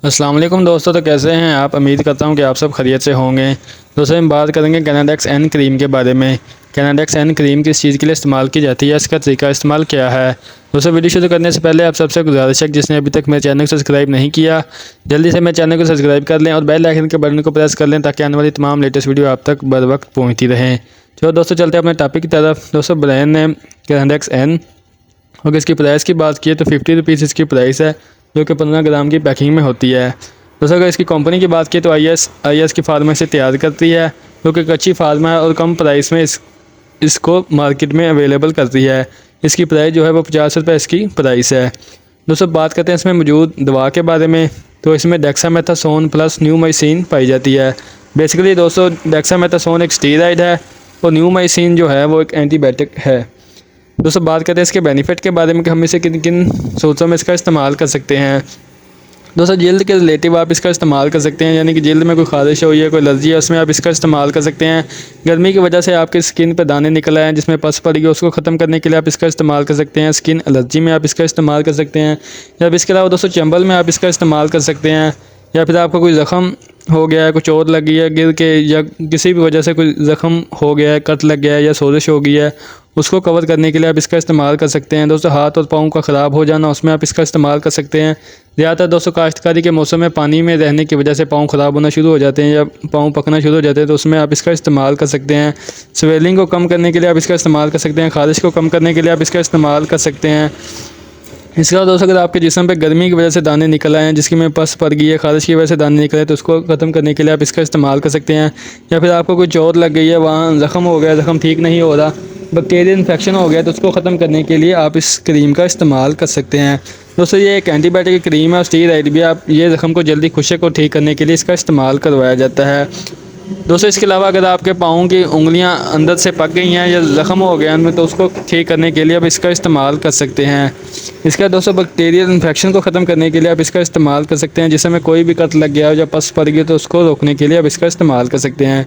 अस्सलाम वालेकुम दोस्तों, तो कैसे हैं आप। उम्मीद करता हूं कि आप सब खैरियत से होंगे। दोस्तों हम बात करेंगे कैनाडेक्स एन क्रीम के बारे में। कैनाडेक्स एन क्रीम किस चीज़ के लिए इस्तेमाल की जाती है, इसका तरीका इस्तेमाल क्या है। दोस्तों वीडियो शुरू करने से पहले आप सबसे गुजारिश है जिसने अभी तक मेरे चैनल को सब्सक्राइब नहीं किया, जल्दी से मेरे चैनल को सब्सक्राइब कर लें और बेल आइकन के बटन को प्रेस कर लें ताकि आने वाली तमाम लेटेस्ट वीडियो आप तक बर वक्त पहुँचती रहें। चलो दोस्तों चलते हैं अपने टॉपिक की तरफ। दोस्तों ब्रांड नेम कैनाडेक्स एन, और इसकी प्राइस की बात की तो 50 रुपीज़ इसकी प्राइस है, जो कि 15 ग्राम की पैकिंग में होती है। दोस्तों अगर इसकी कंपनी की बात की तो आई एस की फार्मा से तैयार करती है, जो कि एक अच्छी फार्मा है और कम प्राइस में इसको मार्केट में अवेलेबल करती है। इसकी प्राइस जो है वो 50 रुपये इसकी प्राइस है। दोस्तों बात करते हैं इसमें मौजूद दवा के बारे में, तो इसमें डेक्सामेथासोन प्लस न्यूमाइसिन पाई जाती है। बेसिकली दोस्तों डेक्सामेथासोन एक स्टीरॉइड है और न्यूमाइसिन जो है वो एक एंटीबायोटिक है। दोस्तों बात करते हैं इसके बेनिफिट के बारे में कि हम इसे किन किन सोचों में इसका इस्तेमाल कर सकते हैं। दोस्तों जल्द के रिलेटिव आप इसका इस्तेमाल कर सकते हैं, यानी कि जल्द में कोई खारिश हो या कोई एलर्जी है उसमें आप इसका इस्तेमाल कर सकते हैं। गर्मी की वजह से आपकी स्किन पर दाने निकल आए हैं जिसमें पस पड़ गई, उसको ख़त्म करने के लिए आप इसका इस्तेमाल कर सकते हैं। स्किन एलर्जी में आप इसका इस्तेमाल कर सकते हैं, या इसके अलावा दोस्तों चंबल में आप इसका इस्तेमाल कर सकते हैं, या फिर आपको कोई ज़ख़म हो गया है, कुछ चोट लगी है गिर के, या किसी भी वजह से कोई ज़ख़म हो गया है, कट लग गया है या सोजिश हो गई है, उसको कवर करने के लिए आप इसका इस्तेमाल कर सकते हैं। दोस्तों हाथ और पाँव का ख़राब हो जाना, उसमें आप इसका इस्तेमाल कर सकते हैं। ज़्यादातर दोस्तों काश्तकारी के मौसम में पानी में रहने की वजह से पाँव ख़राब होना शुरू हो जाते हैं या पाँव पकना शुरू हो जाते हैं, तो उसमें आप इसका इस्तेमाल कर सकते हैं। स्वेलिंग को कम करने के लिए आप इसका इस्तेमाल कर सकते हैं। खारिश को कम करने के लिए आप इसका इस्तेमाल कर सकते हैं। इसके बाद दोस्तों अगर आपके जिस्म पे गर्मी की वजह से दाने निकल आए हैं, जिसकी में पस पड़ गई है, खारिश की वजह से दाने निकले हैं, तो उसको ख़त्म करने के लिए आप इसका इस्तेमाल कर सकते हैं। या फिर आपको कोई चोट लग गई है, वहाँ ज़ख़म हो गया, ज़ख़म ठीक नहीं हो रहा, बैक्टीरियल इन्फेक्शन हो गया, तो उसको ख़त्म करने के लिए आप इस क्रीम का इस्तेमाल कर सकते हैं। दोस्तों ये एक एंटीबायोटिक क्रीम है और स्टीरॉइड भी। आप ये ज़ख़म को जल्दी खुश्क को ठीक करने के लिए इसका इस्तेमाल करवाया जाता है। दोस्तों इसके अलावा अगर आपके पाँव की उंगलियां अंदर से पक गई हैं या ज़ख़म हो गया उनमें, तो उसको ठीक करने के लिए आप इसका इस्तेमाल कर सकते हैं। इसका दोस्तों बैक्टीरियल इन्फेक्शन को ख़त्म करने के लिए आप इसका इस्तेमाल कर सकते हैं। जिसमें कोई भी कट लग गया हो या पस पड़ गई तो उसको रोकने के लिए आप इसका इस्तेमाल कर सकते हैं।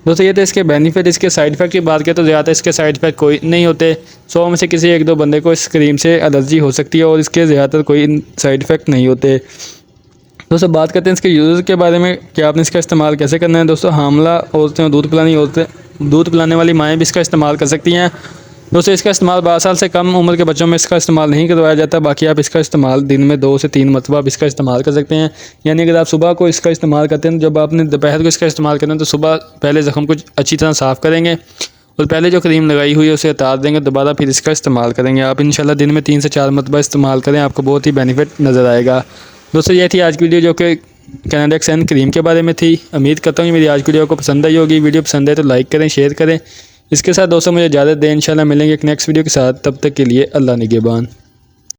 दोस्तों ये तो इसके बेनिफिट। इसके साइड इफ़ेक्ट की बात करें तो ज़्यादा इसके साइड इफ़ेक्ट कोई नहीं होते। 100 में से किसी एक दो बंदे को इस क्रीम से एलर्जी हो सकती है और इसके ज़्यादातर कोई साइड इफ़ेक्ट नहीं होते। दोस्तों बात करते हैं इसके यूज़ के बारे में कि आपने इसका इस्तेमाल कैसे करना है। दोस्तों हामला औरतें और दूध पिलाने वाली माएँ भी इसका इस्तेमाल कर सकती हैं। दोस्तों इसका इस्तेमाल 12 साल से कम उम्र के बच्चों में इसका इस्तेमाल नहीं करवाया जाता। बाकी आप इसका इस्तेमाल दिन में 2 से 3 मरतबा आप इसका इस्तेमाल कर सकते हैं। यानी अगर आप सुबह को इसका इस्तेमाल करते हैं, जब आपने दोपहर को इसका इस्तेमाल करना है तो सुबह पहले ज़ख़म को अच्छी तरह साफ़ करेंगे और पहले जो क्रीम लगाई हुई है उसे उतार देंगे, दोबारा फिर इसका इस्तेमाल करेंगे। आप इंशाल्लाह दिन में 3 से 4 मरतबा इस्तेमाल करें, आपको बहुत ही बेनिफिट नज़र आएगा। दोस्तों ये थी आज की वीडियो जो कि कैनाडेक्स एन क्रीम के बारे में थी। उम्मीद करता हूँ मेरी आज की वीडियो को पसंद आई होगी। वीडियो पसंद है तो लाइक करें, शेयर करें। इसके साथ दोस्तों मुझे इजाज़त दें, इंशाल्लाह मिलेंगे एक नेक्स्ट वीडियो के साथ। तब तक के लिए अल्लाह निगहबान।